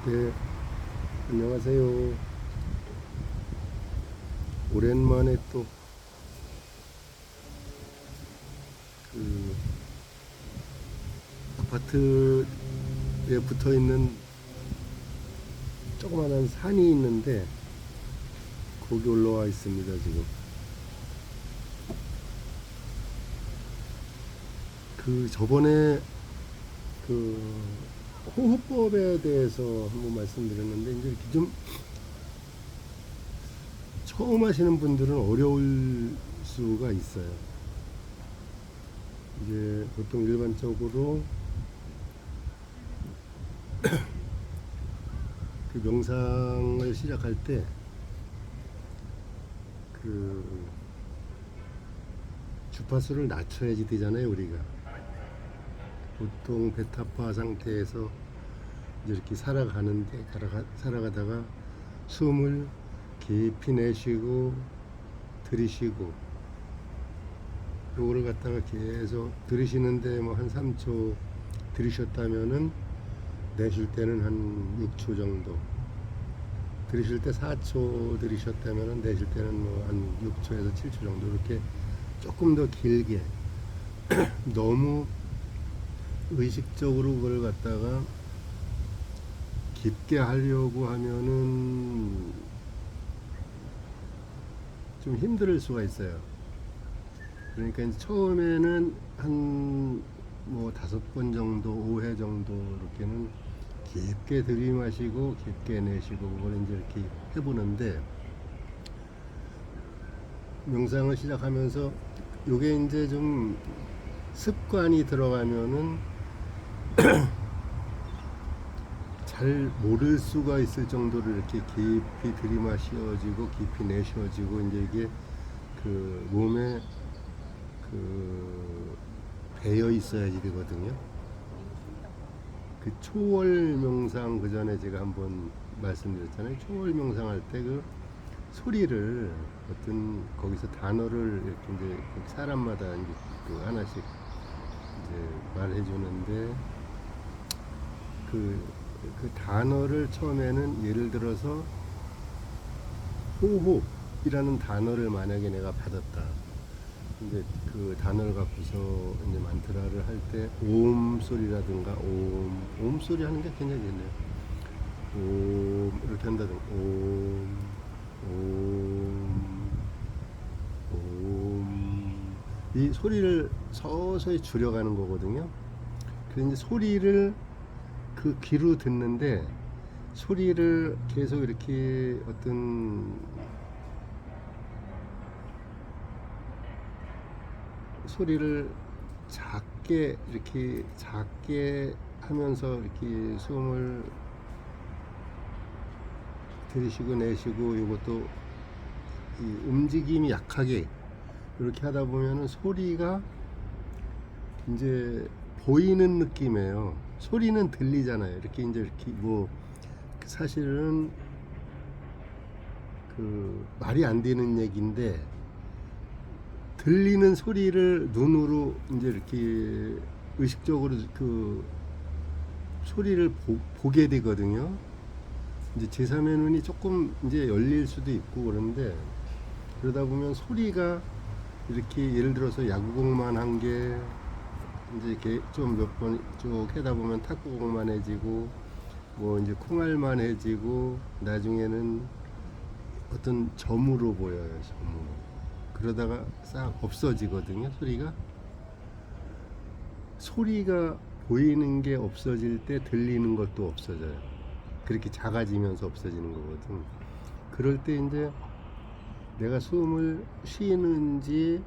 네, 안녕하세요. 오랜만에 또 그 아파트에 붙어 있는 조그만한 산이 있는데 거기 올라와 있습니다, 지금. 저번에 그 호흡법에 대해서 한번 말씀드렸는데 이제 이렇게 좀 처음 하시는 분들은 어려울 수가 있어요. 이제 보통 일반적으로 그 명상을 시작할 때 그 주파수를 낮춰야지 되잖아요, 우리가. 보통 베타파 상태에서 이제 이렇게 살아가다가 숨을 깊이 내쉬고 들이쉬고, 요거를 갖다가 계속 들이쉬는데 뭐 한 3초 들이쉬었다면은 내쉴 때는 한 6초 정도, 들이쉴 때 4초 들이쉬었다면은 내쉴 때는 뭐 한 6초에서 7초 정도, 이렇게 조금 더 길게 너무 의식적으로 그걸 갖다가 깊게 하려고 하면은 좀 힘들 수가 있어요. 그러니까 이제 처음에는 한 뭐 5번 정도, 5회 정도 이렇게는 깊게 들이마시고 깊게 내쉬고, 그걸 이제 이렇게 해보는데, 명상을 시작하면서 요게 이제 좀 습관이 들어가면은 잘 모를 수가 있을 정도로 이렇게 깊이 들이마셔지고 깊이 내쉬어지고, 이제 이게 그 몸에 그 배어 있어야지 되거든요. 그 초월 명상, 그 전에 제가 한번 말씀드렸잖아요. 초월 명상할 때 그 소리를, 어떤 거기서 단어를 이렇게 이제 사람마다 이제 그 하나씩 이제 말해 주는데, 그, 그 단어를 처음에는 예를 들어서 호흡이라는 단어를 만약에 내가 받았다. 근데 그 단어를 갖고서 이제 만트라를 할 때 옴 소리라든가 옴 소리 하는 게 괜찮겠네요. 옴 이렇게 한다든가 옴 이 소리를 서서히 줄여가는 거거든요. 그래서 이제 소리를 그 귀로 듣는데, 소리를 계속 이렇게 어떤 소리를 작게 하면서 이렇게 숨을 들이쉬고 내쉬고, 이것도 이 움직임이 약하게 이렇게 하다 보면은 소리가 이제 보이는 느낌이에요. 소리는 들리잖아요. 이렇게 이제 이렇게 뭐 사실은 그 말이 안 되는 얘기인데, 들리는 소리를 눈으로 이제 이렇게 의식적으로 그 소리를 보게 되거든요. 이제 제3의 눈이 조금 이제 열릴 수도 있고 그런데, 그러다 보면 소리가 이렇게 예를 들어서 야구공만 한 게 이제 이렇게 좀 몇 번 쭉 해다 보면 탁구공만해지고, 뭐 이제 콩알만해지고, 나중에는 어떤 점으로 보여요, 점으로. 그러다가 싹 없어지거든요, 소리가. 소리가 보이는 게 없어질 때 들리는 것도 없어져요. 그렇게 작아지면서 없어지는 거거든. 그럴 때 이제 내가 숨을 쉬는지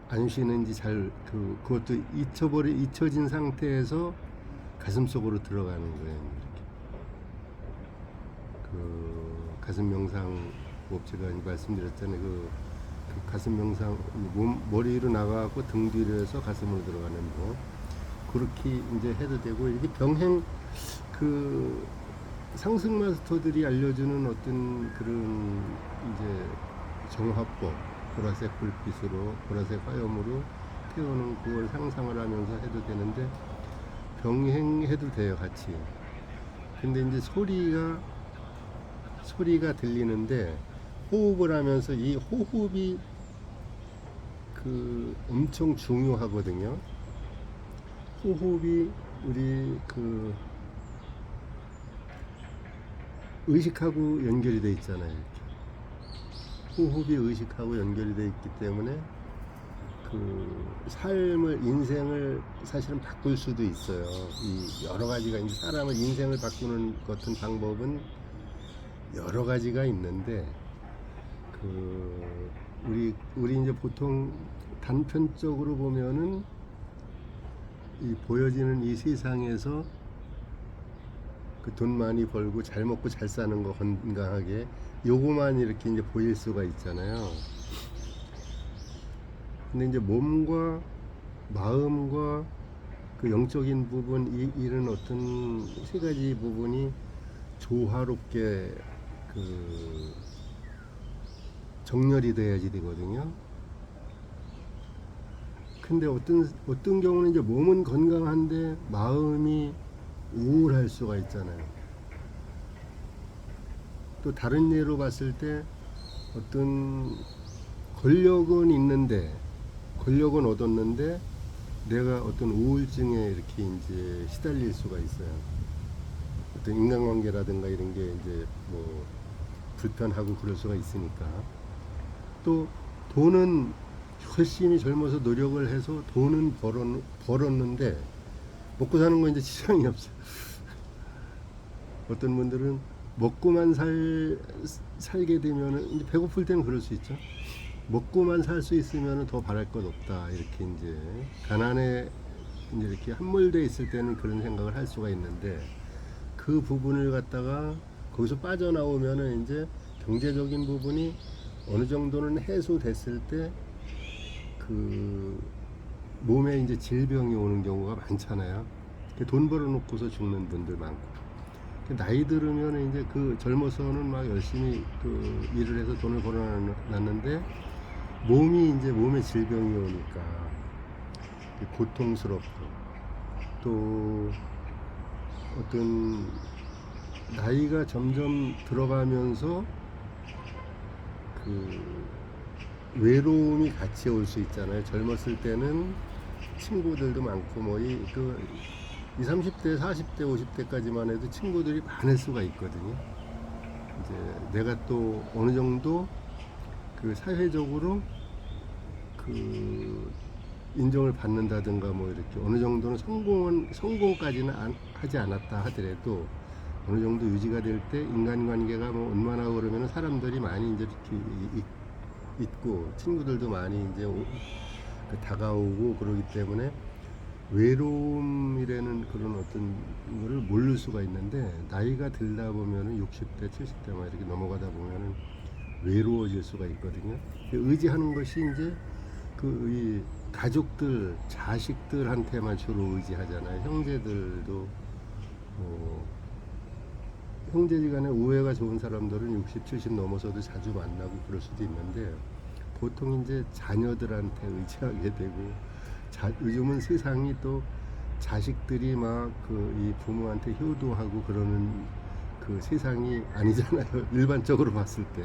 안 쉬는지 그것도 잊혀진 상태에서 가슴 속으로 들어가는 거예요. 이렇게. 그 가슴 명상 법 제가 말씀드렸잖아요. 그 가슴 명상, 머리로 나가고 등 뒤로 해서 가슴으로 들어가는 거, 그렇게 이제 해도 되고, 이게 병행 그 상승 마스터들이 알려주는 어떤 그런 이제 정화법, 보라색 불빛으로, 보라색 화염으로 태우는 그걸 상상을 하면서 해도 되는데, 병행해도 돼요, 같이. 근데 이제 소리가 들리는데 호흡을 하면서 이 호흡이 그 엄청 중요하거든요. 호흡이 우리 그 의식하고 연결이 돼 있잖아요. 이렇게. 호흡이 의식하고 연결이 돼 있기 때문에 그 삶을 인생을 사실은 바꿀 수도 있어요. 이 여러 가지가 이제 사람의 인생을 바꾸는 같은 방법은 여러 가지가 있는데 그 우리 이제 보통 단편적으로 보면은 이 보여지는 이 세상에서 그 돈 많이 벌고 잘 먹고 잘 사는 거 건강하게 요거만 이렇게 이제 보일 수가 있잖아요. 근데 이제 몸과 마음과 그 영적인 부분 이런 어떤 세 가지 부분이 조화롭게 그 정렬이 돼야지 되거든요. 근데 어떤 경우는 이제 몸은 건강한데 마음이 우울할 수가 있잖아요. 또 다른 예로 봤을 때 어떤 권력은 있는데 권력은 얻었는데 내가 어떤 우울증에 이렇게 이제 시달릴 수가 있어요. 어떤 인간관계라든가 이런 게 이제 뭐 불편하고 그럴 수가 있으니까. 또 돈은 열심히 젊어서 노력을 해서 돈은 벌었는데 먹고 사는 건 이제 지장이 없어요. 어떤 분들은 먹고만 살게 되면은 이제 배고플 때는 그럴 수 있죠. 먹고만 살 수 있으면 더 바랄 것 없다. 이렇게 이제 가난에 이제 이렇게 함몰돼 있을 때는 그런 생각을 할 수가 있는데 그 부분을 갖다가 거기서 빠져나오면은 이제 경제적인 부분이 어느 정도는 해소됐을 때 그 몸에 이제 질병이 오는 경우가 많잖아요. 돈 벌어놓고서 죽는 분들 많고. 나이 들으면 이제 그 젊어서는 막 열심히 그 일을 해서 돈을 벌어놨는데 몸에 질병이 오니까 고통스럽고 또 어떤 나이가 점점 들어가면서 그 외로움이 같이 올 수 있잖아요. 젊었을 때는 친구들도 많고 뭐 이 30대, 40대, 50대까지만 해도 친구들이 많을 수가 있거든요. 이제 내가 또 어느 정도 그 사회적으로 그 인정을 받는다든가 뭐 이렇게 어느 정도는 성공까지는 하지 않았다 하더라도 어느 정도 유지가 될 때 인간관계가 뭐 원만하고 그러면 사람들이 많이 이제 이렇게 있고 친구들도 많이 이제 다가오고 그러기 때문에 외로움이라는 그런 어떤 거를 모를 수가 있는데 나이가 들다 보면은 60대, 70대 막 이렇게 넘어가다 보면은 외로워질 수가 있거든요. 의지하는 것이 이제 그 이 가족들, 자식들한테만 주로 의지하잖아요. 형제들도 형제지간에 우애가 좋은 사람들은 60, 70 넘어서도 자주 만나고 그럴 수도 있는데 보통 이제 자녀들한테 의지하게 되고 요즘은 세상이 또 자식들이 막 그 이 부모한테 효도하고 그러는 그 세상이 아니잖아요. 일반적으로 봤을 때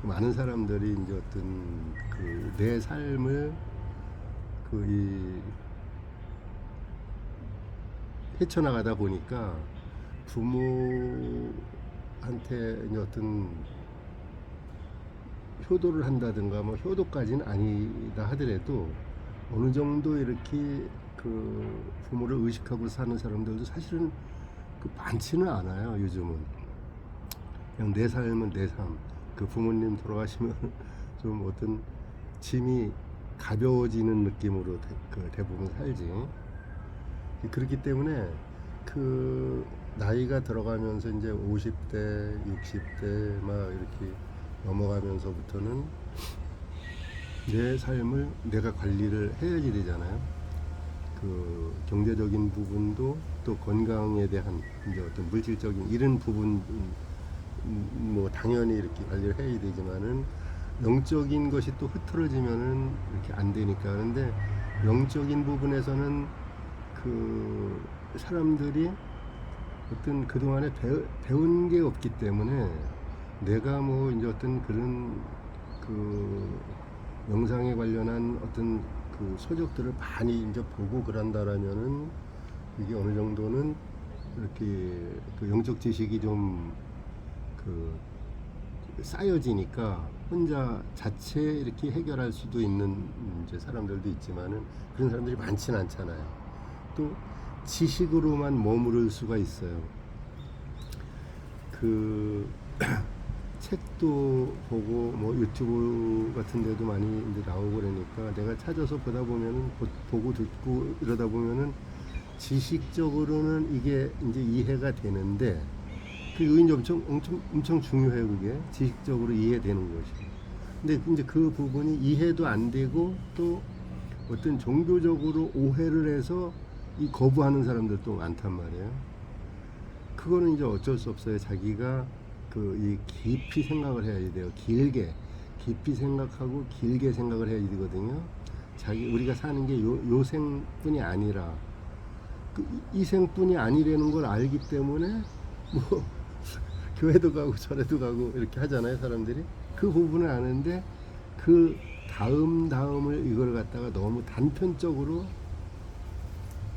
많은 사람들이 이제 어떤 그 내 삶을 그 이 헤쳐나가다 보니까 부모한테 이제 어떤 효도를 한다든가 뭐 효도까지는 아니다 하더라도 어느 정도 이렇게 그 부모를 의식하고 사는 사람들도 사실은 그 많지는 않아요. 요즘은 그냥 내 삶은 내 삶. 그 부모님 돌아가시면 좀 어떤 짐이 가벼워지는 느낌으로 대부분 살지. 그렇기 때문에 그 나이가 들어가면서 이제 50대, 60대 막 이렇게 넘어가면서부터는 내 삶을 내가 관리를 해야지 되잖아요. 그 경제적인 부분도 또 건강에 대한 이제 어떤 물질적인 이런 부분 뭐 당연히 이렇게 관리를 해야 되지만은 영적인 것이 또 흐트러지면은 이렇게 안 되니까. 그런데 영적인 부분에서는 그 사람들이 어떤 그동안에 배운 게 없기 때문에 내가 뭐 이제 어떤 그런 그 영상에 관련한 어떤 그 서적들을 많이 이제 보고 그런다라면은 이게 어느 정도는 이렇게 그 영적 지식이 좀 그 쌓여지니까 혼자 자체 이렇게 해결할 수도 있는 이제 사람들도 있지만은 그런 사람들이 많지는 않잖아요. 또 지식으로만 머무를 수가 있어요. 그 책도 보고 뭐 유튜브 같은 데도 많이 이제 나오고 그러니까 내가 찾아서 보다 보면은 보고 듣고 이러다 보면은 지식적으로는 이게 이제 이해가 되는데 그게 이제 엄청 중요해요. 그게 지식적으로 이해되는 것이. 근데 이제 그 부분이 이해도 안 되고 또 어떤 종교적으로 오해를 해서 이 거부하는 사람들도 많단 말이에요. 그거는 이제 어쩔 수 없어요. 자기가 그 이 깊이 생각을 해야 돼요. 깊이 생각하고 길게 생각을 해야 되거든요. 우리가 사는 게 요생뿐이 아니라 그 이생뿐이 아니라는 걸 알기 때문에 뭐 교회도 가고 절에도 가고 이렇게 하잖아요, 사람들이. 그 부분을 아는데 그 다음을 이걸 갖다가 너무 단편적으로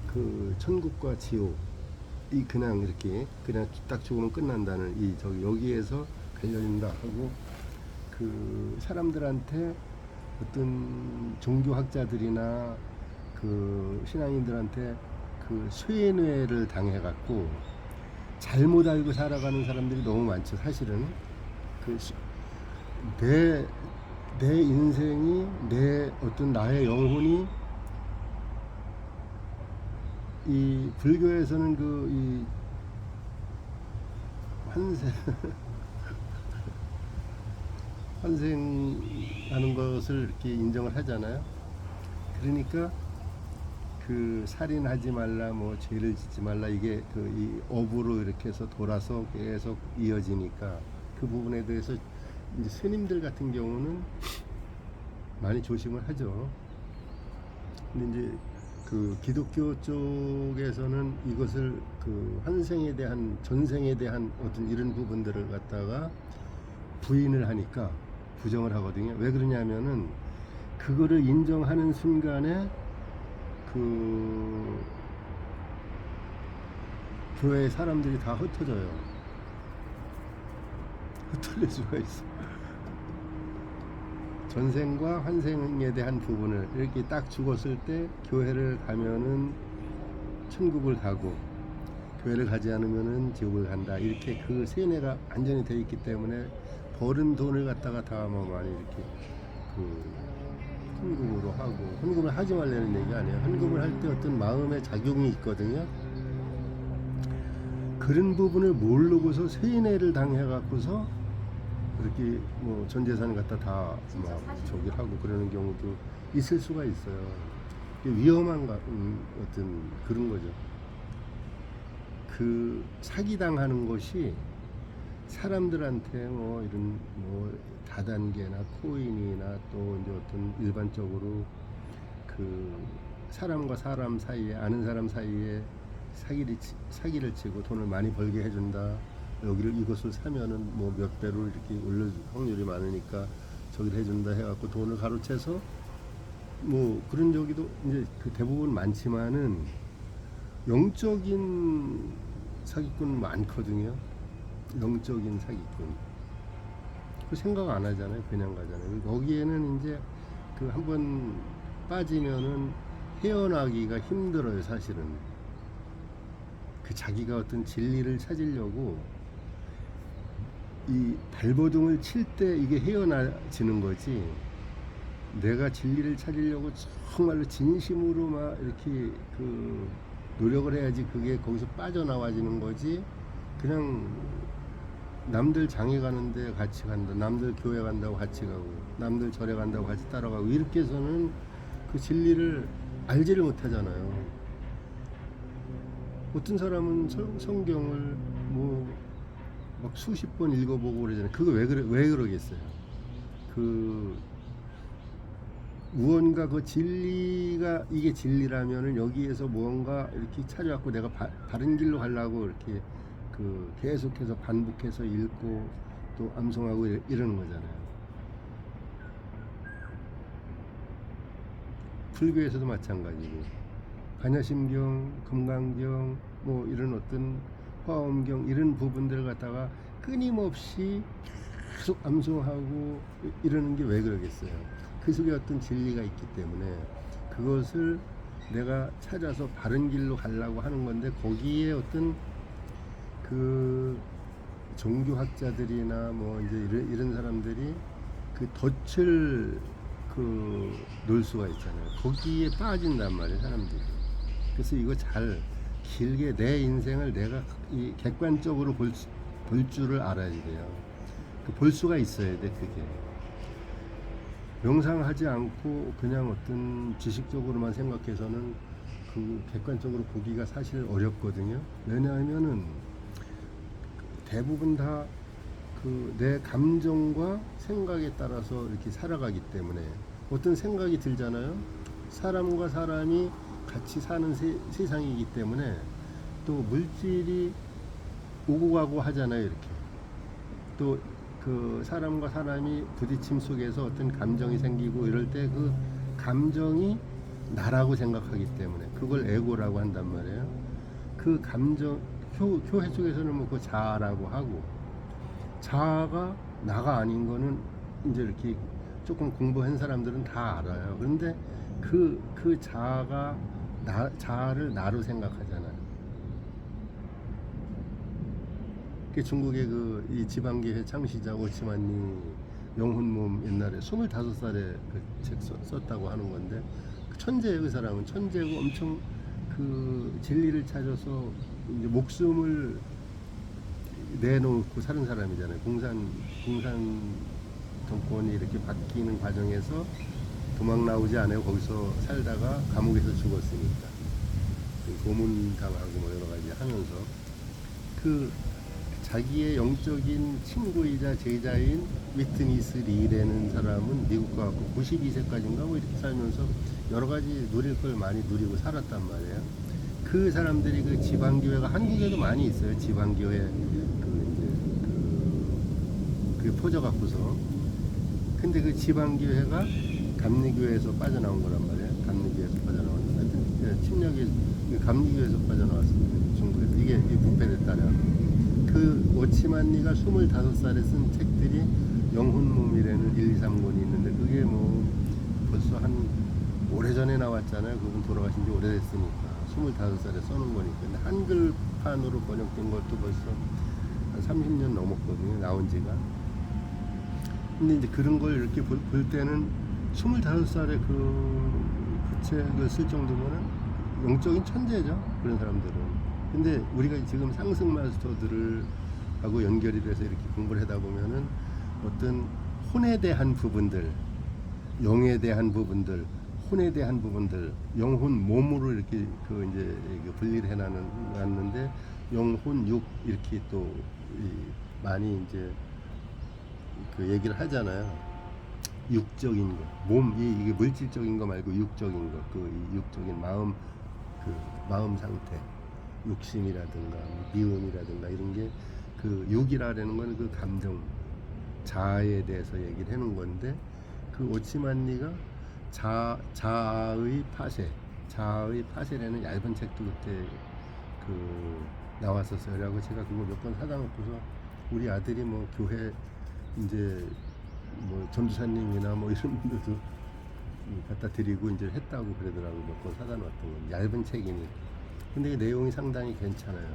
그 천국과 지옥 이 그냥 이렇게 그냥 딱 죽으면 끝난다는 이 저기 여기에서 갈려진다 하고 그 사람들한테 어떤 종교학자들이나 그 신앙인들한테 그 쇠뇌를 당해갖고 잘못 알고 살아가는 사람들이 너무 많죠. 사실은 내 인생이 내 어떤 나의 영혼이 이 불교에서는 그 이 환생하는 것을 이렇게 인정을 하잖아요. 그러니까 그 살인하지 말라, 뭐 죄를 짓지 말라 이게 그 이 업으로 이렇게 해서 돌아서 계속 이어지니까 그 부분에 대해서 이제 스님들 같은 경우는 많이 조심을 하죠. 근데 이제 그 기독교 쪽에서는 이것을 그 환생에 대한 전생에 대한 어떤 이런 부분들을 갖다가 부인을 하니까 부정을 하거든요. 왜 그러냐면은 그거를 인정하는 순간에 그 교회 사람들이 다 흩어져요. 흩어질 수가 있어. 전생과 환생에 대한 부분을 이렇게 딱 죽었을 때 교회를 가면은 천국을 가고 교회를 가지 않으면은 지옥을 간다. 이렇게 그 세뇌가 완전히 돼 있기 때문에 버는 돈을 갖다가 다 뭐 많이 이렇게 그 헌금으로 하고 헌금을 하지 말라는 얘기가 아니에요. 헌금을 할 때 어떤 마음의 작용이 있거든요. 그런 부분을 모르고서 세뇌를 당해갖고서 그렇게 뭐 전 재산을 갖다 다 막 저기 하고 그러는 경우도 있을 수가 있어요. 위험한 어떤 그런 거죠. 그 사기당하는 것이 사람들한테 뭐 이런 뭐 다단계나 코인이나 또 이제 어떤 일반적으로 그 사람과 사람 사이에 아는 사람 사이에 사기를 치고 돈을 많이 벌게 해준다. 여기를 이것을 사면은 뭐 몇 배로 이렇게 올려줄 확률이 많으니까 저기를 해준다 해갖고 돈을 가로채서 뭐 그런 저기도 이제 그 대부분 많지만은 영적인 사기꾼 많거든요. 영적인 사기꾼. 그 생각 안 하잖아요. 그냥 가잖아요. 거기에는 이제 그 한번 빠지면은 헤어나기가 힘들어요. 사실은. 그 자기가 어떤 진리를 찾으려고 이 발버둥을 칠 때 이게 헤어나지는 거지. 내가 진리를 찾으려고 정말로 진심으로 막 이렇게 그 노력을 해야지 그게 거기서 빠져나와지는 거지. 그냥 남들 장에 가는데 같이 간다, 남들 교회 간다고 같이 가고, 남들 절에 간다고 같이 따라가고 이렇게 해서는 그 진리를 알지를 못하잖아요. 어떤 사람은 성경을 뭐 막 수십 번 읽어보고 그러잖아요. 그거 왜 그러겠어요? 그 무언가 그 진리가 이게 진리라면은 여기에서 무언가 이렇게 찾아갖고 내가 바른 길로 가려고 이렇게 그 계속해서 반복해서 읽고 또 암송하고 이러는 거잖아요. 불교에서도 마찬가지고 반야심경, 금강경 뭐 이런 어떤 화엄경 이런 부분들을 갖다가 끊임없이 계속 암송하고 이러는 게 왜 그러겠어요? 그 속에 어떤 진리가 있기 때문에 그것을 내가 찾아서 바른 길로 가려고 하는 건데 거기에 어떤 그 종교학자들이나 뭐 이제 이런 사람들이 그 덫을 그 놓을 수가 있잖아요. 거기에 빠진단 말이에요, 사람들이. 그래서 이거 잘 길게 내 인생을 내가 이 객관적으로 볼 줄을 알아야 돼요. 그 볼 수가 있어야 돼, 그게. 명상하지 않고 그냥 어떤 지식적으로만 생각해서는 그 객관적으로 보기가 사실 어렵거든요. 왜냐하면은 대부분 다 그 내 감정과 생각에 따라서 이렇게 살아가기 때문에 어떤 생각이 들잖아요. 사람과 사람이 같이 사는 세상이기 때문에 또 물질이 오고 가고 하잖아요. 이렇게 또 그 사람과 사람이 부딪힘 속에서 어떤 감정이 생기고 이럴 때 그 감정이 나라고 생각하기 때문에 그걸 에고라고 한단 말이에요. 그 감정 교회 쪽에서는 뭐 그 자아라고 하고 자아가 나가 아닌 거는 이제 이렇게 조금 공부한 사람들은 다 알아요. 그런데 그 자아가 자아를 나로 생각하잖아요. 그 중국의 그 이 지방교회 창시자 오치만니 영혼몸 옛날에 25살에 그 책 썼다고 하는 건데 그 천재예요. 그 사람은 천재고 엄청 그 진리를 찾아서 이제 목숨을 내놓고 사는 사람이잖아요. 공산 정권이 이렇게 바뀌는 과정에서 도망 나오지 않아요. 거기서 살다가 감옥에서 죽었으니까 고문당하고 뭐 여러 가지 하면서 그 자기의 영적인 친구이자 제자인 위트니스 리라는 사람은 미국 가고 92세까지인가 뭐 이렇게 살면서 여러 가지 누릴 걸 많이 누리고 살았단 말이에요. 그 사람들이 그 지방교회가 한국에도 많이 있어요. 지방교회 그게 퍼져갖고서 근데 그 지방교회가 감리교회에서 빠져나온 거란 말이에요. 감리교회에서 빠져나온 침략이 감리교회에서 빠져나왔습니다. 중국에서 이게 부패됐다는 그 오치만니가 25살에 쓴 책들이 영혼몸이라는 1, 2, 3권이 있는데 그게 뭐 벌써 한 오래전에 나왔잖아요. 그분 돌아가신 지 오래됐으니까 25살에 써놓은 거니까. 근데 한글판으로 번역된 것도 벌써 한 30년 넘었거든요. 나온 지가. 근데 이제 그런 걸 이렇게 볼 때는 25살에 그 책을 쓸 정도면은 영적인 천재죠. 그런 사람들은. 근데 우리가 지금 상승 마스터들을 하고 연결이 돼서 이렇게 공부를 하다 보면은 어떤 혼에 대한 부분들, 영에 대한 부분들, 혼에 대한 부분들, 영혼 몸으로 이렇게 그 이제 분리를 해놨는데 영혼 육 이렇게 또 많이 이제 그 얘기를 하잖아요. 육적인 거, 몸 이게 물질적인 거 말고 육적인 거, 그 육적인 마음 그 마음 상태. 욕심이라든가 미움이라든가 이런 게 그 육이라는 건 그 감정 자아에 대해서 얘기를 해놓은 건데 그 오치만니가 자아의 파쇄라는 얇은 책도 그때 그 나왔었어요. 그래고 제가 그거 몇 번 사다 놓고서 우리 아들이 뭐 교회 이제 뭐 전도사님이나 뭐 이런 분들도 갖다 드리고 이제 했다고 그러더라고요. 몇 번 사다 놨던 건 얇은 책이니. 근데 내용이 상당히 괜찮아요.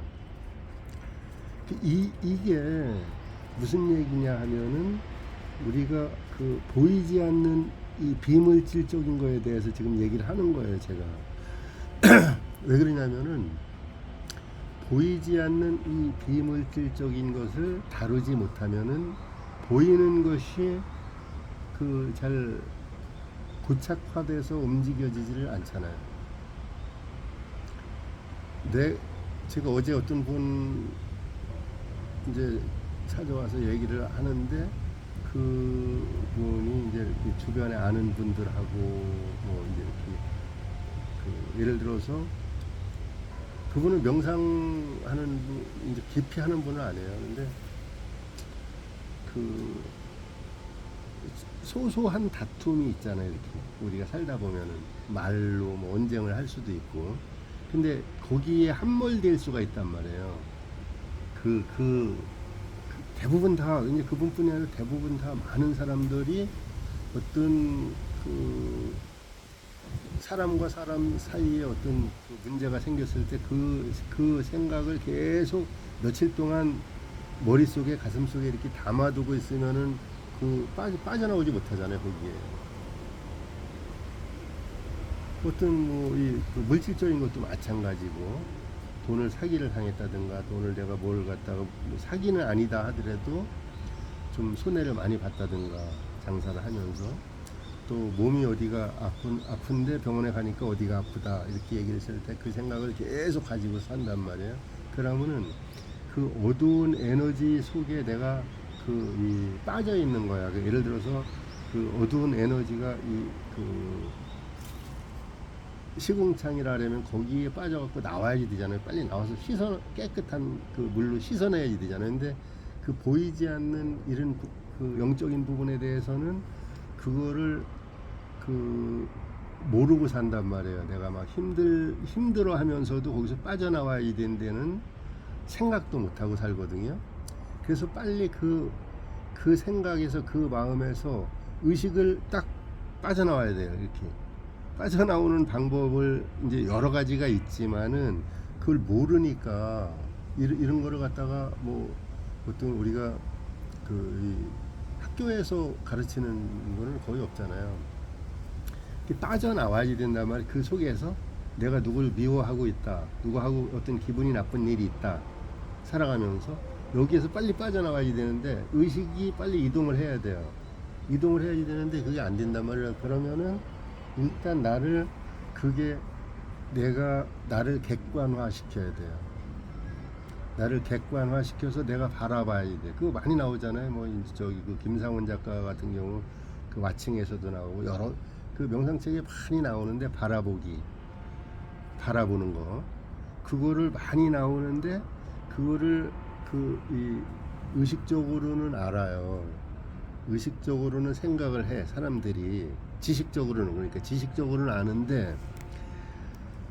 이게 무슨 얘기냐 하면은 우리가 그 보이지 않는 이 비물질적인 거에 대해서 지금 얘기를 하는 거예요, 제가. 왜 그러냐면은 보이지 않는 이 비물질적인 것을 다루지 못하면은 보이는 것이 그 잘 고착화돼서 움직여지지를 않잖아요. 제가 어제 어떤 분 이제 찾아와서 얘기를 하는데 그분이 이제 이렇게 주변에 아는 분들하고 뭐 이제 이렇게 예를 들어서 그분은 명상하는 분, 이제 깊이 하는 분은 아니에요. 근데 그 소소한 다툼이 있잖아요. 이렇게 우리가 살다 보면은 말로 뭐 언쟁을 할 수도 있고, 근데 거기에 함몰될 수가 있단 말이에요. 그 대부분 다 이제 그분뿐이 아니라 대부분 다 많은 사람들이 어떤 그 사람과 사람 사이에 어떤 그 문제가 생겼을 때 그 생각을 계속 며칠 동안 머릿속에 가슴속에 이렇게 담아두고 있으면은 그 빠져나오지 못하잖아요. 거기에 어떤 뭐이 그 물질적인 것도 마찬가지고, 돈을 사기를 당했다든가 돈을 내가 뭘 갖다가 뭐 사기는 아니다 하더라도 좀 손해를 많이 봤다든가 장사를 하면서, 또 몸이 어디가 아픈데 병원에 가니까 어디가 아프다 이렇게 얘기를 했을 때 그 생각을 계속 가지고 산단 말이에요. 그러면은 그 어두운 에너지 속에 내가 빠져 있는 거야. 예를 들어서 그 어두운 에너지가 그 시궁창이라면 거기에 빠져갖고 나와야지 되잖아요. 빨리 나와서 깨끗한 그 물로 씻어내야지 되잖아요. 근데 그 보이지 않는 이런 그 영적인 부분에 대해서는 그거를 그 모르고 산단 말이에요. 내가 막 힘들어 하면서도 거기서 빠져나와야 되는 데는 생각도 못하고 살거든요. 그래서 빨리 그 생각에서 그 마음에서 의식을 딱 빠져나와야 돼요. 이렇게 빠져나오는 방법을 이제 여러 가지가 있지만은 그걸 모르니까 이런 거를 갖다가 뭐 보통 우리가 이 학교에서 가르치는 거는 거의 없잖아요. 빠져나와야 된단 말이에요. 그 속에서 내가 누굴 미워하고 있다, 누구하고 어떤 기분이 나쁜 일이 있다, 살아가면서 여기에서 빨리 빠져나와야 되는데 의식이 빨리 이동을 해야 돼요. 이동을 해야 되는데 그게 안 된단 말이에요. 그러면은 일단 내가 나를 객관화 시켜야 돼요. 나를 객관화 시켜서 내가 바라봐야 돼. 그거 많이 나오잖아요. 뭐 저기 그 김상원 작가 같은 경우 그 와칭에서도 나오고 여러 그 명상책에 많이 나오는데 바라보는 거, 그거를 많이 나오는데 그거를 이 의식적으로는 알아요. 의식적으로는 생각을 해 사람들이. 그러니까 지식적으로는 아는데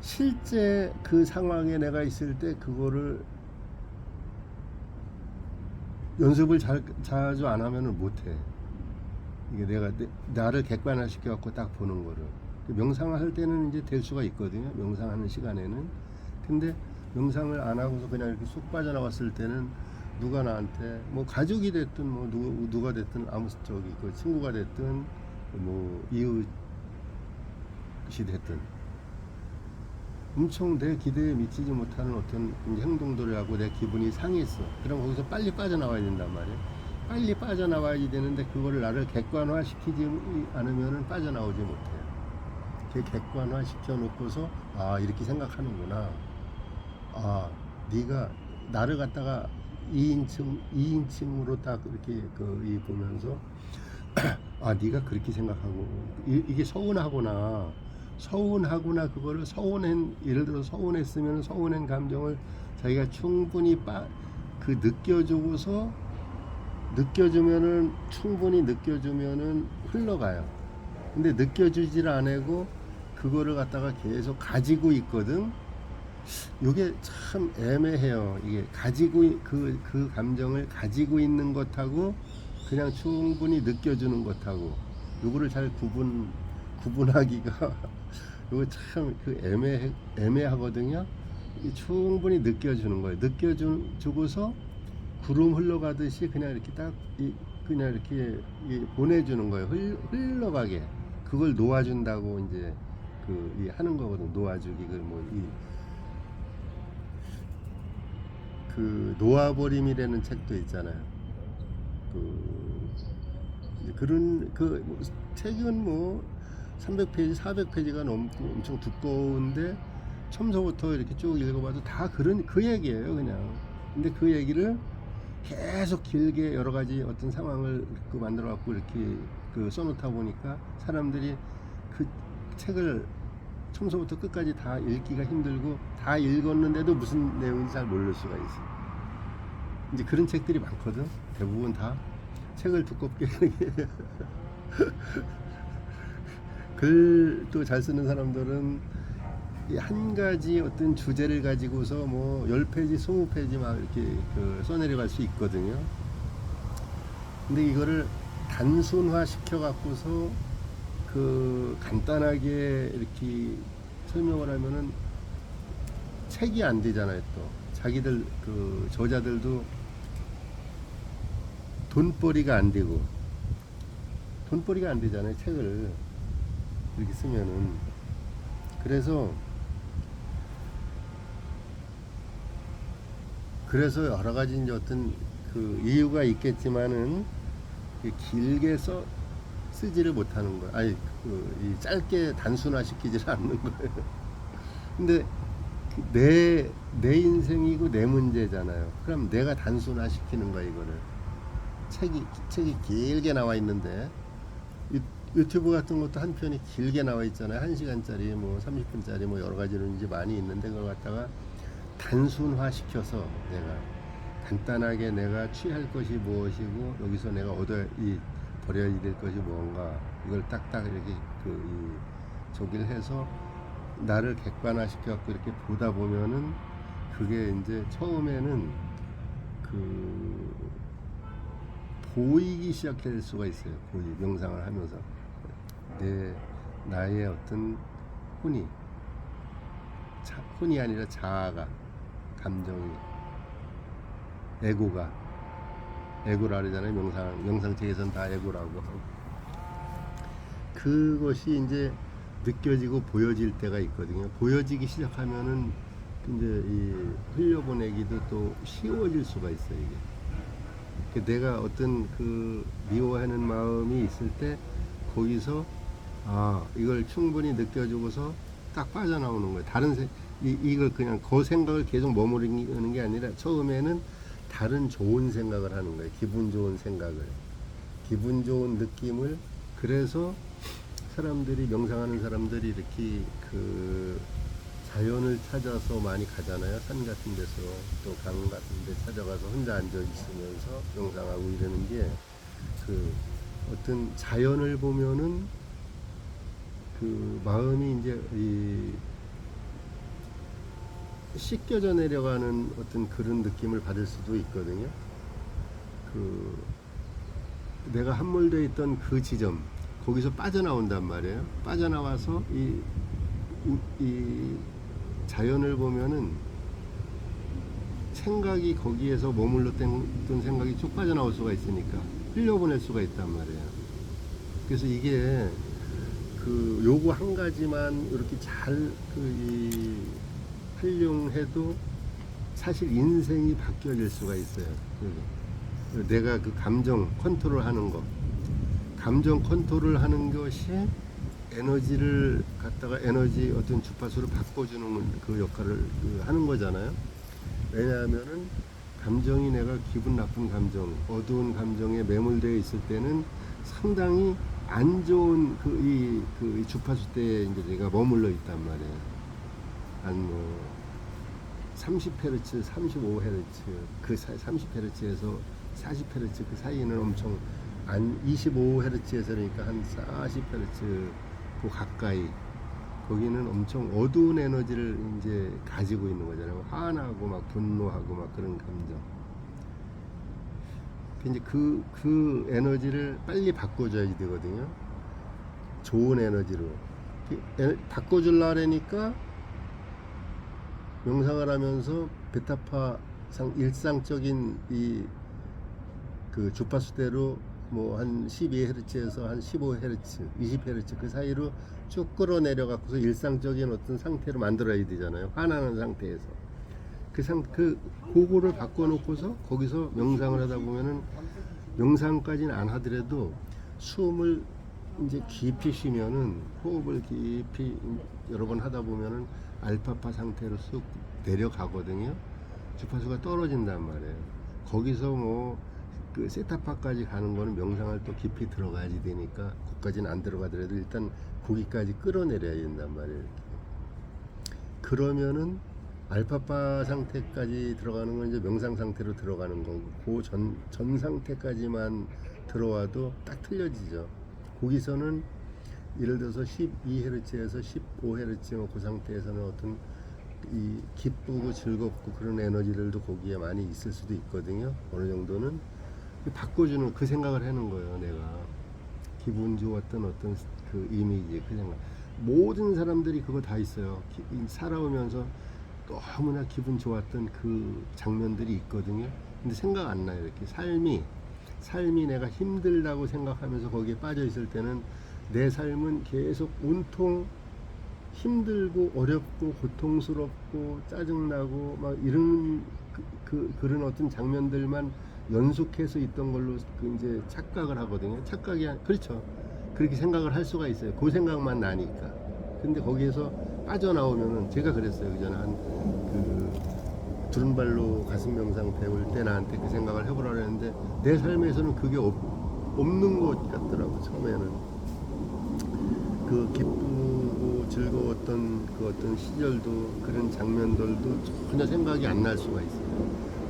실제 그 상황에 내가 있을 때 그거를 연습을 자주 안 하면은 못해. 이게 내가 나를 객관화시켜 갖고 딱 보는 거를. 명상을 할 때는 이제 될 수가 있거든요. 명상하는 시간에는. 근데 명상을 안 하고서 그냥 이렇게 쑥 빠져나왔을 때는 누가 나한테 뭐 가족이 됐든 뭐 누가 됐든 아무 그 친구가 됐든 뭐 이웃이 됐든 엄청 내 기대에 미치지 못하는 어떤 행동들을 하고 내 기분이 상했어. 그럼 거기서 빨리 빠져나와야 된단 말이에요. 빨리 빠져나와야 되는데 그거를 나를 객관화 시키지 않으면 빠져나오지 못해요. 그 객관화 시켜놓고서 이렇게 생각하는구나. 네가 나를 갖다가 2인칭으로 딱 이렇게 보면서 네가 그렇게 생각하고 이게 서운하구나. 그거를 예를 들어 서운했으면 서운한 감정을 자기가 충분히 충분히 느껴주면은 흘러가요. 근데 느껴주질 않고 그거를 갖다가 계속 가지고 있거든. 이게 참 애매해요. 이게 그 감정을 가지고 있는 것하고 그냥 충분히 느껴주는 것하고 요거를 잘 구분하기가 이거 참 애매하거든요. 충분히 느껴주는 거예요. 느껴주고서 구름 흘러가듯이 그냥 이렇게 그냥 이렇게 보내주는 거예요. 흘러가게. 그걸 놓아준다고 이제 하는 거거든. 놓아주기. 그 놓아버림이라는 책도 있잖아요. 그런 책은 뭐 300페이지, 400페이지가 넘고 엄청 두꺼운데 처음서부터 이렇게 쭉 읽어봐도 다 그 얘기예요, 그냥. 근데 그 얘기를 계속 길게 여러 가지 어떤 상황을 그 만들어 갖고 이렇게 그 써놓다 보니까 사람들이 그 책을 처음부터 끝까지 다 읽기가 힘들고 다 읽었는데도 무슨 내용인지 잘 모를 수가 있어. 이제 그런 책들이 많거든. 대부분 다 책을 두껍게 글도 잘 쓰는 사람들은 이 한 가지 어떤 주제를 가지고서 뭐 10페이지, 20페이지 막 이렇게 그 써내려갈 수 있거든요. 근데 이거를 단순화 시켜 갖고서 그 간단하게 이렇게 설명을 하면은 책이 안 되잖아요. 또 자기들 그 저자들도 돈벌이가 안 되고 돈벌이가 안 되잖아요. 책을 이렇게 쓰면은. 그래서 여러 가지 이제 어떤 그 이유가 있겠지만은 길게 쓰지를 못하는 거예요. 아니 이 짧게 단순화시키지를 않는 거예요. 근데 내 인생이고 내 문제잖아요. 그럼 내가 단순화시키는 거야 이거를. 책이 길게 나와 있는데 유튜브 같은 것도 한 편이 길게 나와 있잖아요. 1시간짜리 뭐 30분짜리 뭐 여러 가지로 이제 많이 있는데 그걸 갖다가 단순화 시켜서 내가 간단하게 내가 취할 것이 무엇이고 여기서 내가 버려야 될 것이 뭔가 이걸 딱딱 이렇게 저기를 해서 나를 객관화 시켜갖고 이렇게 보다 보면은 그게 이제 처음에는 보이기 시작할 수가 있어요. 명상을 하면서 나의 어떤 혼이 아니라 자아가, 감정이, 에고라 그러잖아요. 명상책에서는 다 에고라고 하고 그것이 이제 느껴지고 보여질 때가 있거든요. 보여지기 시작하면은 이제 이 흘려보내기도 또 쉬워질 수가 있어요. 이게 내가 어떤 그 미워하는 마음이 있을 때 거기서 이걸 충분히 느껴주고서 딱 빠져나오는 거예요. 이걸 그냥 그 생각을 계속 머무르는 게 아니라 처음에는 다른 좋은 생각을 하는 거예요. 기분 좋은 생각을, 기분 좋은 느낌을. 그래서 명상하는 사람들이 이렇게 그 자연을 찾아서 많이 가잖아요. 산 같은 데서 또 강 같은 데 찾아가서 혼자 앉아 있으면서 명상하고 이러는 게 그 어떤 자연을 보면은 그 마음이 이제 씻겨져 내려가는 어떤 그런 느낌을 받을 수도 있거든요. 내가 함몰되어 있던 그 지점 거기서 빠져나온단 말이에요. 빠져나와서 이 자연을 보면은 생각이 거기에서 머물렀던 생각이 쭉 빠져나올 수가 있으니까 흘려보낼 수가 있단 말이에요. 그래서 이게 요거 한 가지만 이렇게 잘 활용해도 사실 인생이 바뀌어질 수가 있어요. 내가 그 감정 컨트롤 하는 것이 에너지를 갖다가 어떤 주파수를 바꿔주는 그 역할을 하는 거잖아요. 왜냐하면은 감정이 내가 기분 나쁜 감정, 어두운 감정에 매몰되어 있을 때는 상당히 안 좋은 이 주파수 때에 이제 내가 머물러 있단 말이에요. 한 30Hz, 35Hz, 그 30Hz에서 40Hz 그 사이는 엄청 25Hz에서 그러니까 한 40Hz 그 가까이 거기는 엄청 어두운 에너지를 이제 가지고 있는 거잖아요. 화나고 막 분노하고 막 그런 감정. 이제 그 에너지를 빨리 바꿔줘야 되거든요. 좋은 에너지로 바꿔주려니까 명상을 하면서 베타파 일상적인 그 주파수대로 뭐 한 12Hz에서 한 15Hz, 20Hz 그 사이로 쭉 끌어내려 갖고서 일상적인 어떤 상태로 만들어야 되잖아요. 화나는 상태에서 그거를 바꿔놓고서 거기서 명상을 하다 보면은 명상까지는 안 하더라도 숨을 이제 깊이 쉬면은 호흡을 깊이 여러 번 하다 보면은 알파파 상태로 쑥 내려가거든요. 주파수가 떨어진단 말이에요. 거기서 뭐 그 세타파까지 가는 거는 명상을 또 깊이 들어가야지 되니까 거기까지는 안 들어가더라도 일단 거기까지 끌어내려야 된단 말이에요. 그러면은 알파파 상태까지 들어가는 건 이제 명상 상태로 들어가는 거고 그 전 상태까지만 들어와도 딱 틀려지죠. 거기서는 예를 들어서 12Hz에서 15Hz 그 상태에서는 어떤 이 기쁘고 즐겁고 그런 에너지들도 거기에 많이 있을 수도 있거든요. 어느 정도는 바꿔주는 그 생각을 하는 거예요. 내가 기분 좋았던 어떤 그 이미지, 그 생각. 모든 사람들이 그거 다 있어요. 살아오면서 너무나 기분 좋았던 그 장면들이 있거든요. 근데 생각 안 나요. 이렇게 삶이 내가 힘들다고 생각하면서 거기에 빠져 있을 때는 내 삶은 계속 온통 힘들고 어렵고 고통스럽고 짜증나고 막 이런 그런 어떤 장면들만 연속해서 있던 걸로 이제 착각을 하거든요. 그렇죠. 그렇게 생각을 할 수가 있어요. 그 생각만 나니까. 근데 거기에서 빠져나오면은 제가 그랬어요. 그전에 그 두른발로 가슴 명상 배울 때 나한테 그 생각을 해보라고 했는데 내 삶에서는 그게 없는 것 같더라고. 처음에는 그 기쁘고 즐거웠던 그 어떤 시절도 그런 장면들도 전혀 생각이 안 날 수가 있어요.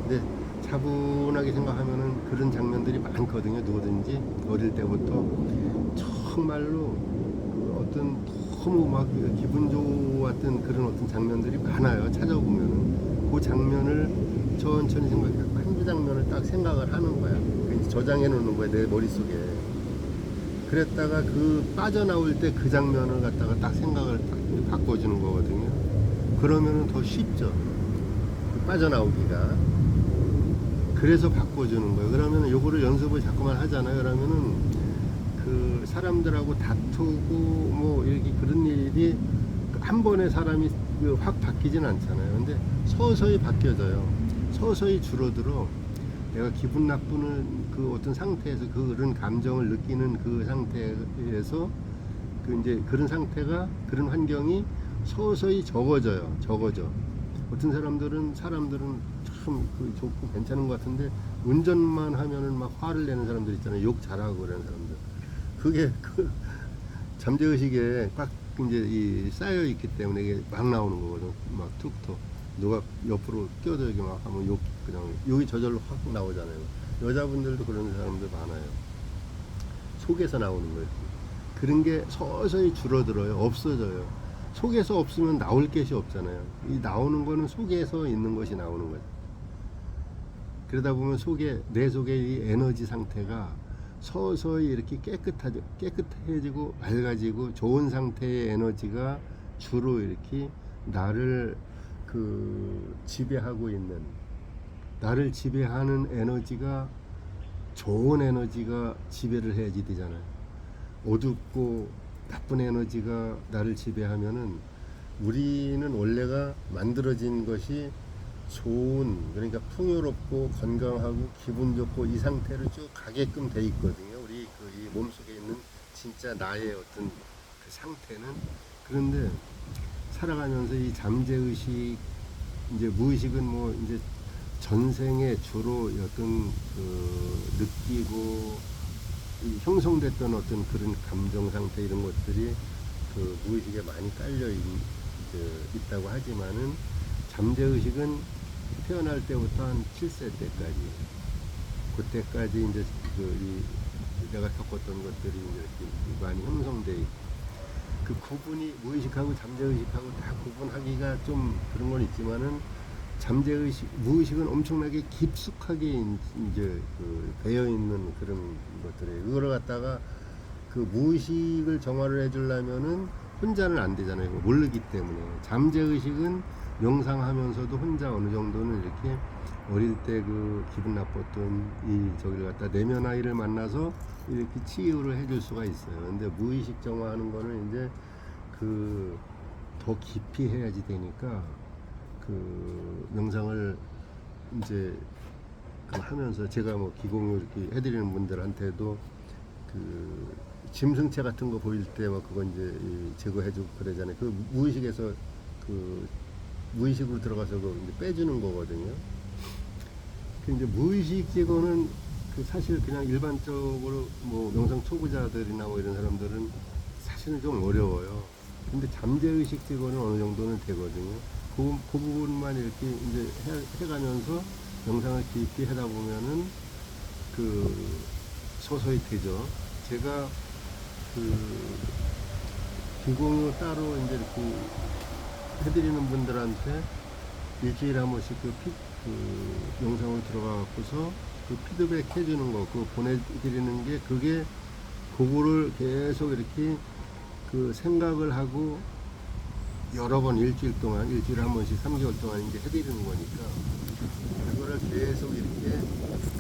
근데 차분하게 생각하면은 그런 장면들이 많거든요. 누구든지 어릴 때부터 정말로 그 어떤 너무 막 기분 좋았던 그런 어떤 장면들이 많아요. 찾아보면은 그 장면을 천천히 한두 장면을 딱 생각을 하는 거야. 저장해 놓는 거야, 내 머릿속에. 그랬다가 그 빠져나올 때 그 장면을 갖다가 딱 생각을 딱 바꿔주는 거거든요. 그러면은 더 쉽죠. 빠져나오기가. 그래서 바꿔주는 거예요. 그러면은 요거를 연습을 자꾸만 하잖아요. 그러면은 그 사람들하고 다투고 뭐 이렇게 그런 일이 한 번에 사람이 확 바뀌진 않잖아요. 근데 서서히 바뀌어져요. 서서히 줄어들어. 내가 기분 나쁘는 그 어떤 상태에서 그런 감정을 느끼는 그 상태에서 그 이제 그런 상태가 그런 환경이 서서히 적어져. 어떤 사람들은 참 좋고 괜찮은 것 같은데 운전만 하면은 막 화를 내는 사람들 있잖아요. 욕 잘하고 그러는 사람들. 그게 그 잠재의식에 꽉 이제 이 쌓여 있기 때문에 이게 막 나오는 거거든. 막 툭툭 누가 옆으로 끼어들기 막 하면 그냥 욕이 저절로 확 나오잖아요. 여자분들도 그런 사람들 많아요. 속에서 나오는 거예요. 그런 게 서서히 줄어들어요. 없어져요. 속에서 없으면 나올 것이 없잖아요. 이 나오는 거는 속에서 있는 것이 나오는 거죠. 그러다 보면 내 속의 이 에너지 상태가 서서히 이렇게 깨끗해지고 맑아지고 좋은 상태의 에너지가 주로 이렇게 나를 지배하고 있는, 나를 지배하는 에너지가 좋은 에너지가 지배를 해야지 되잖아요. 어둡고 나쁜 에너지가 나를 지배하면은 우리는 원래가 만들어진 것이 좋은, 그러니까 풍요롭고 건강하고 기분 좋고 이 상태로 쭉 가게끔 돼 있거든요. 우리 이 몸속에 있는 진짜 나의 어떤 그 상태는. 그런데 살아가면서 이 잠재의식, 이제 무의식은 뭐 이제 전생에 주로 어떤 느끼고 형성됐던 어떤 그런 감정 상태 이런 것들이 그 무의식에 많이 깔려 있다고 하지만은 잠재의식은 태어날 때부터 한 7세 때까지, 그때까지 이제 내가 겪었던 것들이 이제 많이 형성돼 있고, 그 구분이 무의식하고 잠재의식하고 다 구분하기가 좀 그런 건 있지만은 무의식은 엄청나게 깊숙하게 이제 배어 있는 그런 것들이에요. 그거를 갖다가 그 무의식을 정화를 해주려면은 혼자는 안 되잖아요. 모르기 때문에. 잠재의식은 명상하면서도 혼자 어느 정도는 이렇게 어릴 때 그 기분 나빴던 저기를 갖다 내면 아이를 만나서 이렇게 치유를 해줄 수가 있어요. 근데 무의식 정화하는 거는 이제 더 깊이 해야지 되니까 명상을 이제 하면서 제가 뭐 기공을 이렇게 해드리는 분들한테도 짐승체 같은 거 보일 때 막 그거 이제 제거해주고 그러잖아요. 그 무의식에서 무의식으로 들어가서 이제 빼주는 거거든요. 그 이제 무의식 제거는 그 사실 그냥 일반적으로 뭐 명상 초보자들이나 뭐 이런 사람들은 사실은 좀 어려워요. 근데 잠재의식 제거는 어느 정도는 되거든요. 그 부분만 이렇게 이제 해가면서 명상을 깊이 하다 보면은 그 서서히 되죠. 제가 그 비공유 따로 이제 이렇게 해드리는 분들한테 일주일에 한 번씩 그 영상을 들어가 갖고서 그 피드백 해주는 거, 그거 보내드리는 게 그게 그거를 계속 이렇게 그 생각을 하고 여러 번 일주일에 한 번씩 3개월 동안 이제 해드리는 거니까 그거를 계속 이렇게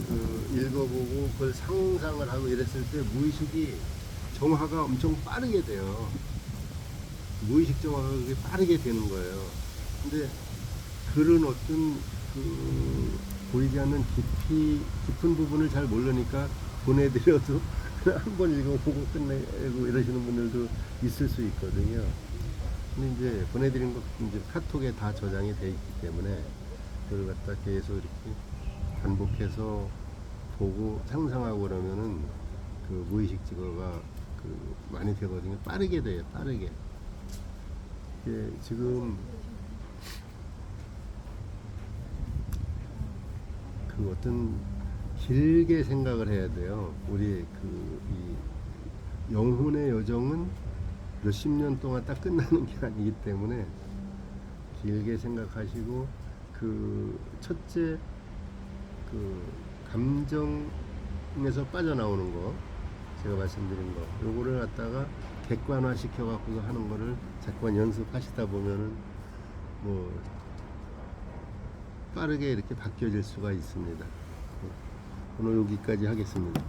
그 읽어보고 그걸 상상을 하고 이랬을 때 무의식이 정화가 엄청 빠르게 돼요. 무의식 정화가 그게 빠르게 되는 거예요. 근데 그런 어떤 그 보이지 않는 깊은 부분을 잘 모르니까 보내드려도 한 번 읽어보고 끝내고 이러시는 분들도 있을 수 있거든요. 근데 이제 보내드린 거 이제 카톡에 다 저장이 돼 있기 때문에 그걸 갖다 계속 이렇게 반복해서 보고 상상하고 그러면은 그 무의식 제거가 그 많이 되거든요. 빠르게 돼요. 빠르게. 이게 지금 그 어떤 길게 생각을 해야 돼요. 우리 이 영혼의 여정은 몇십 년 동안 딱 끝나는 게 아니기 때문에 길게 생각하시고 그 첫째 그 감정에서 빠져나오는 거 제가 말씀드린 거 요거를 갖다가 객관화 시켜 갖고서 하는 거를 자꾸만 연습하시다 보면은 뭐 빠르게 이렇게 바뀌어질 수가 있습니다. 오늘 여기까지 하겠습니다.